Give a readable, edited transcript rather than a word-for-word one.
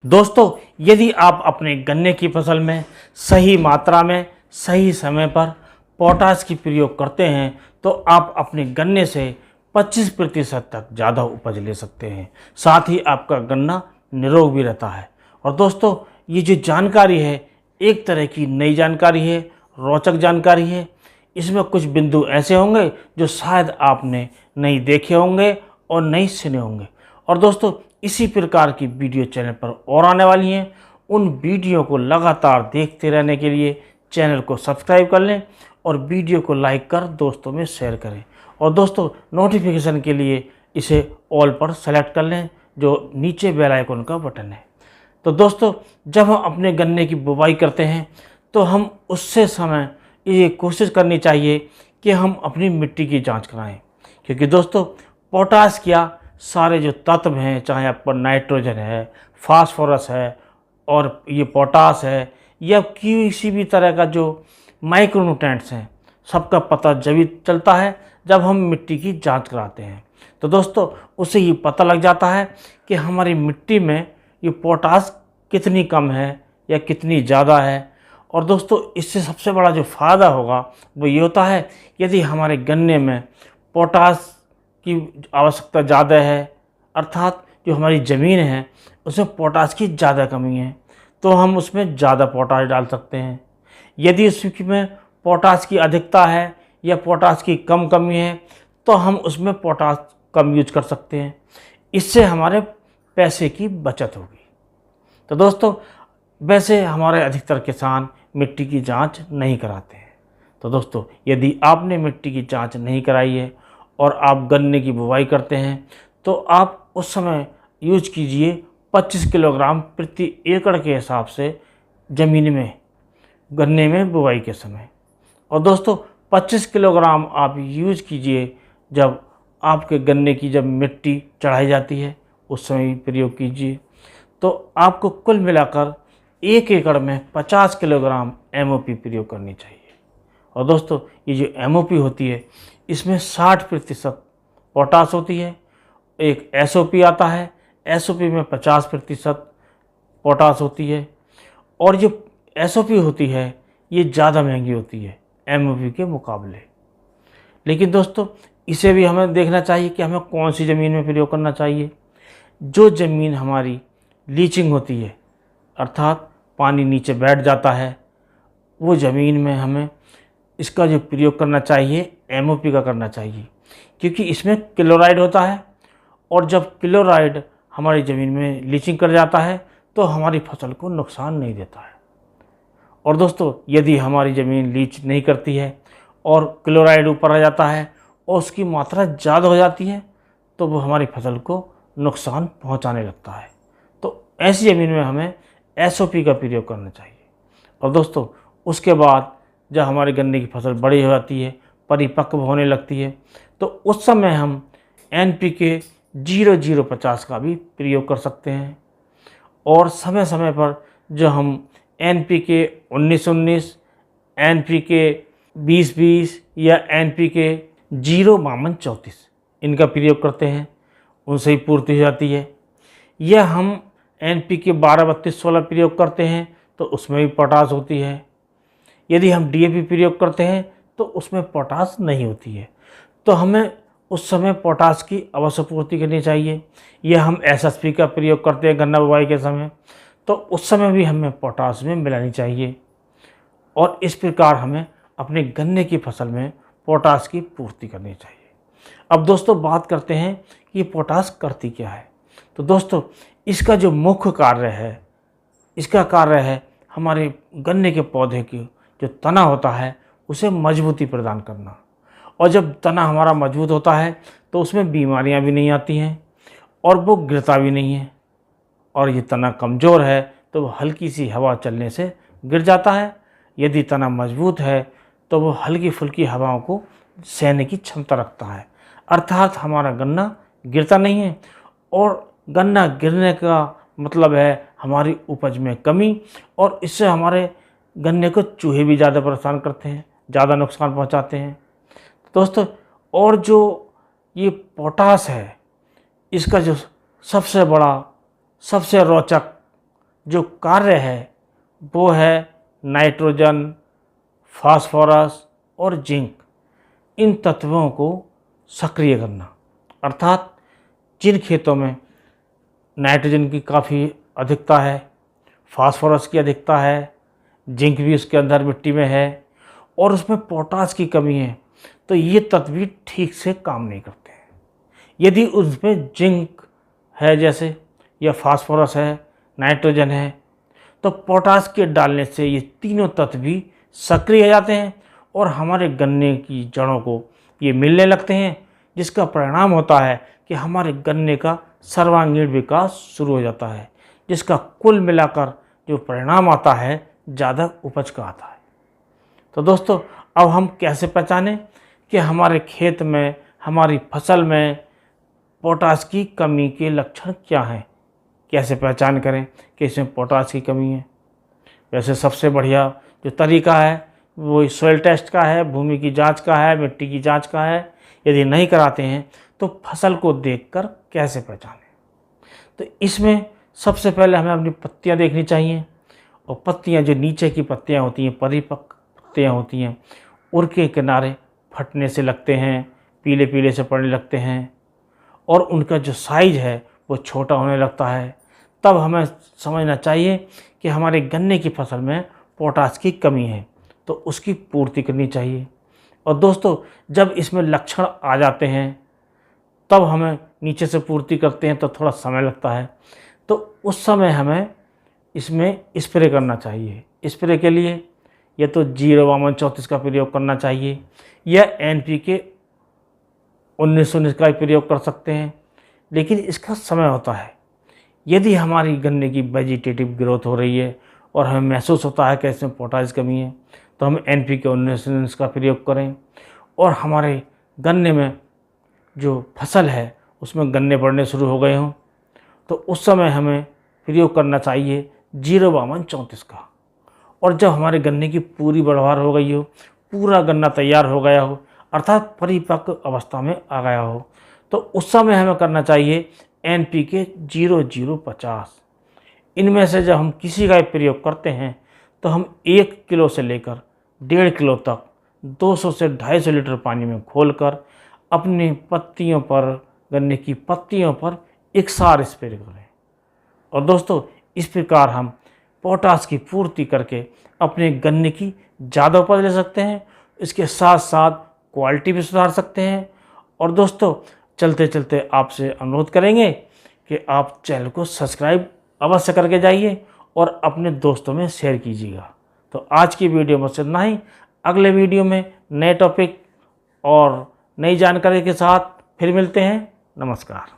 दोस्तों, यदि आप अपने गन्ने की फसल में सही मात्रा में सही समय पर पोटाश की प्रयोग करते हैं तो आप अपने गन्ने से 25% तक ज़्यादा उपज ले सकते हैं। साथ ही आपका गन्ना निरोग भी रहता है। और दोस्तों, ये जो जानकारी है एक तरह की नई जानकारी है, रोचक जानकारी है। इसमें कुछ बिंदु ऐसे होंगे जो शायद आपने नहीं देखे होंगे और नहीं सुने होंगे। और दोस्तों, इसी प्रकार की वीडियो चैनल पर और आने वाली हैं। उन वीडियो को लगातार देखते रहने के लिए चैनल को सब्सक्राइब कर लें और वीडियो को लाइक कर दोस्तों में शेयर करें। और दोस्तों, नोटिफिकेशन के लिए इसे ऑल पर सेलेक्ट कर लें, जो नीचे बेल आइकन का बटन है। तो दोस्तों, जब हम अपने गन्ने की बुवाई करते हैं तो हम उससे समय ये कोशिश करनी चाहिए कि हम अपनी मिट्टी की जांच कराएं, क्योंकि दोस्तों पोटाश क्या सारे जो तत्व हैं, चाहे आप पर नाइट्रोजन है, फास्फोरस है और ये पोटाश है या किसी भी तरह का जो माइक्रोन्यूट्रेंट्स हैं, सबका पता जब चलता है जब हम मिट्टी की जांच कराते हैं। तो दोस्तों, उससे ये पता लग जाता है कि हमारी मिट्टी में ये पोटाश कितनी कम है या कितनी ज़्यादा है। और दोस्तों, इससे सबसे बड़ा जो फ़ायदा होगा वो ये होता है, यदि हमारे गन्ने में पोटाश की आवश्यकता ज़्यादा है, अर्थात जो हमारी ज़मीन है उसमें पोटाश की ज़्यादा कमी है, तो हम उसमें ज़्यादा पोटाश डाल सकते हैं। यदि उसमें पोटाश की अधिकता है या पोटाश की कम कमी है तो हम उसमें पोटाश कम यूज कर सकते हैं। इससे हमारे पैसे की बचत होगी। तो दोस्तों, वैसे हमारे अधिकतर किसान मिट्टी की जांच नहीं कराते हैं। तो दोस्तों, यदि आपने मिट्टी की जांच नहीं कराई है और आप गन्ने की बुवाई करते हैं तो आप उस समय यूज कीजिए 25 किलोग्राम प्रति एकड़ के हिसाब से ज़मीन में गन्ने में बुवाई के समय। और दोस्तों, 25 किलोग्राम आप यूज कीजिए जब आपके गन्ने की जब मिट्टी चढ़ाई जाती है, उस समय प्रयोग कीजिए। तो आपको कुल मिलाकर 1 एकड़ में 50 किलोग्राम एमओपी प्रयोग करनी चाहिए। और दोस्तों, ये जो एमओपी होती है इसमें 60% पोटाश होती है। एक एसओपी आता है, एसओपी में 50% पोटाश होती है। और जो एसओपी होती है ये ज़्यादा महंगी होती है एमओपी के मुकाबले। लेकिन दोस्तों, इसे भी हमें देखना चाहिए कि हमें कौन सी ज़मीन में प्रयोग करना चाहिए। जो ज़मीन हमारी लीचिंग होती है, अर्थात पानी नीचे बैठ जाता है, वो ज़मीन में हमें इसका जो प्रयोग करना चाहिए एमओपी का करना चाहिए, क्योंकि इसमें क्लोराइड होता है। और जब क्लोराइड हमारी ज़मीन में लीचिंग कर जाता है तो हमारी फसल को नुकसान नहीं देता है। और दोस्तों, यदि हमारी ज़मीन लीच नहीं करती है और क्लोराइड ऊपर आ जाता है और उसकी मात्रा ज़्यादा हो जाती है तो वो हमारी फसल को नुकसान पहुंचाने लगता है। तो ऐसी ज़मीन में हमें एसओपी का प्रयोग करना चाहिए। और दोस्तों, उसके बाद जब हमारे गन्ने की फसल बड़ी हो जाती है, परिपक्व होने लगती है, तो उस समय हम एनपीके 0050 का भी प्रयोग कर सकते हैं। और समय समय पर जो हम एनपीके 1919, एनपीके 2020 या एनपीके 0-34 इनका प्रयोग करते हैं, उनसे ही पूर्ति हो जाती है। यह हम एनपीके 12-32-16 प्रयोग करते हैं तो उसमें भी पोटाश होती है। यदि हम डीएपी प्रयोग करते हैं तो उसमें पोटाश नहीं होती है, तो हमें उस समय पोटाश की अवश्य पूर्ति करनी चाहिए। यह हम एसएसपी का प्रयोग करते हैं गन्ना बुवाई के समय, तो उस समय भी हमें पोटाश में मिलानी चाहिए। और इस प्रकार हमें अपने गन्ने की फसल में पोटाश की पूर्ति करनी चाहिए। अब दोस्तों, बात करते हैं कि पोटाश करती क्या है। तो दोस्तों, इसका जो मुख्य कार्य है, इसका कार्य है हमारे गन्ने के पौधे की जो तना होता है उसे मजबूती प्रदान करना। और जब तना हमारा मजबूत होता है तो उसमें बीमारियां भी नहीं आती हैं और वो गिरता भी नहीं है। और ये तना कमज़ोर है तो वो हल्की सी हवा चलने से गिर जाता है। यदि तना मजबूत है तो वो हल्की फुल्की हवाओं को सहने की क्षमता रखता है, अर्थात हमारा गन्ना गिरता नहीं है। और गन्ना गिरने का मतलब है हमारी उपज में कमी, और इससे हमारे गन्ने को चूहे भी ज़्यादा परेशान करते हैं, ज़्यादा नुकसान पहुंचाते हैं। दोस्तों, और जो ये पोटाश है इसका जो सबसे बड़ा सबसे रोचक जो कार्य है वो है नाइट्रोजन, फास्फोरस और जिंक, इन तत्वों को सक्रिय करना। अर्थात जिन खेतों में नाइट्रोजन की काफ़ी अधिकता है, फास्फोरस की अधिकता है, जिंक भी उसके अंदर मिट्टी में है और उसमें पोटास की कमी है, तो ये तत्व भी ठीक से काम नहीं करते हैं। यदि उसमें जिंक है जैसे, या फास्फोरस है, नाइट्रोजन है, तो पोटास के डालने से ये तीनों तत्व भी सक्रिय हो जाते हैं और हमारे गन्ने की जड़ों को ये मिलने लगते हैं, जिसका परिणाम होता है कि हमारे गन्ने का सर्वांगीण विकास शुरू हो जाता है, जिसका कुल मिलाकर जो परिणाम आता है ज़्यादा उपज का आता है। तो दोस्तों, अब हम कैसे पहचानें कि हमारे खेत में, हमारी फसल में पोटास की कमी के लक्षण क्या हैं, कैसे पहचान करें कि इसमें पोटास की कमी है। वैसे सबसे बढ़िया जो तरीका है वो सॉइल टेस्ट का है, भूमि की जांच का है, मिट्टी की जांच का है। यदि नहीं कराते हैं तो फसल को देखकर कैसे पहचानें। तो इसमें सबसे पहले हमें अपनी पत्तियां देखनी चाहिए, और पत्तियां जो नीचे की पत्तियां होती हैं, परिपक्व पत्तियां होती हैं, उनके किनारे फटने से लगते हैं, पीले पीले से पड़ने लगते हैं और उनका जो साइज है वो छोटा होने लगता है। तब हमें समझना चाहिए कि हमारे गन्ने की फसल में पोटास की कमी है, तो उसकी पूर्ति करनी चाहिए। और दोस्तों, जब इसमें लक्षण आ जाते हैं तब हमें नीचे से पूर्ति करते हैं तो थोड़ा समय लगता है, तो उस समय हमें इसमें स्प्रे करना चाहिए। स्प्रे के लिए या तो 0-34 का प्रयोग करना चाहिए या NPK 19-19 का प्रयोग कर सकते हैं, लेकिन इसका समय होता है। यदि हमारी गन्ने की वेजिटेटिव ग्रोथ हो रही है और हमें महसूस होता है कि इसमें पोटास कमी है, तो हम NPK 19-19 का प्रयोग करें। और हमारे गन्ने में जो फसल है उसमें गन्ने बढ़ने शुरू हो गए हों, तो उस समय हमें प्रयोग करना चाहिए 0-34 का। और जब हमारे गन्ने की पूरी बढ़वार हो गई हो, पूरा गन्ना तैयार हो गया हो, अर्थात परिपक्व अवस्था में आ गया हो, तो उस समय हमें करना चाहिए NPK 0-0-50। इनमें से जब हम किसी का प्रयोग करते हैं तो हम 1 किलो से लेकर 1.5 किलो तक 200 से 250 लीटर पानी में घोलकर अपनी पत्तियों पर, गन्ने की पत्तियों पर एकसार स्प्रे करें। और दोस्तों, इस प्रकार हम पोटास की पूर्ति करके अपने गन्ने की ज़्यादा उपज ले सकते हैं, इसके साथ साथ क्वालिटी भी सुधार सकते हैं। और दोस्तों, चलते चलते आपसे अनुरोध करेंगे कि आप चैनल को सब्सक्राइब अवश्य करके जाइए और अपने दोस्तों में शेयर कीजिएगा। तो आज की वीडियो में सिर्फ इतना ही। अगले वीडियो में नए टॉपिक और नई जानकारी के साथ फिर मिलते हैं। नमस्कार।